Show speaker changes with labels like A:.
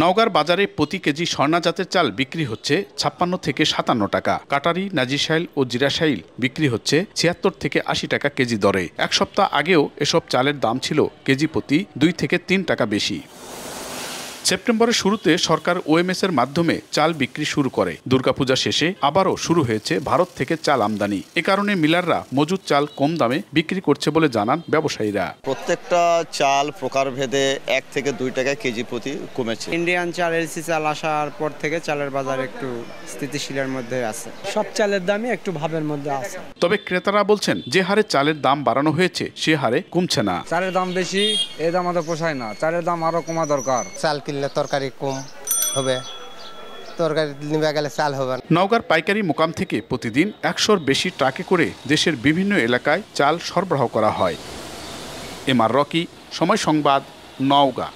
A: নওগাঁর বাজারে প্রতি কেজি স্বর্ণা জাতের চাল বিক্রি হচ্ছে 56 থেকে 57 টাকা। কাটারি, নাজিরশাইল ও জিরাশাইল বিক্রি হচ্ছে 76 থেকে 80 টাকা কেজি দরে। এক সপ্তাহ আগেও এসব চালের দাম ছিল কেজি প্রতি 2 থেকে 3 টাকা বেশি। সেপ্টেম্বরের শুরুতে সরকার ওএমএস এর মাধ্যমে চাল বিক্রি শুরু করে। দুর্গাপূজা শেষে আবারও শুরু হয়েছে ভারত থেকে চাল আমদানি। এ কারণে মিলাররা মজুদ চাল কম দামে বিক্রি করছে বলে জানান ব্যবসায়ীরা।
B: প্রত্যেকটা চাল প্রকারভেদে 1 থেকে 2 টাকা কেজি প্রতি কমেছে।
C: ইন্ডিয়ান চাল, এলসি চাল আসার পর থেকে চালের বাজার একটু স্থিতিশীলের মধ্যে আছে। সব চালের দামই একটু ভাবের মধ্যে আছে।
A: তবে ক্রেতারা বলছেন যে হারে চালের দাম বাড়ানো হয়েছে সে হারে কমছে না।
D: চালের দাম বেশি, এই দাম আমাদের পোষায় না। চালের দাম আরো কমা দরকার।
E: চাল কিনলে তরকারি কম হবে, তরকারি নিবে গেলে চাল হবে।
A: নওগাঁর পাইকারি মোকাম থেকে প্রতিদিন 100-র বেশি ট্রাকে করে দেশের বিভিন্ন এলাকায় চাল সরবরাহ করা হয়। এমআর রকি, সময় সংবাদ, নওগাঁ।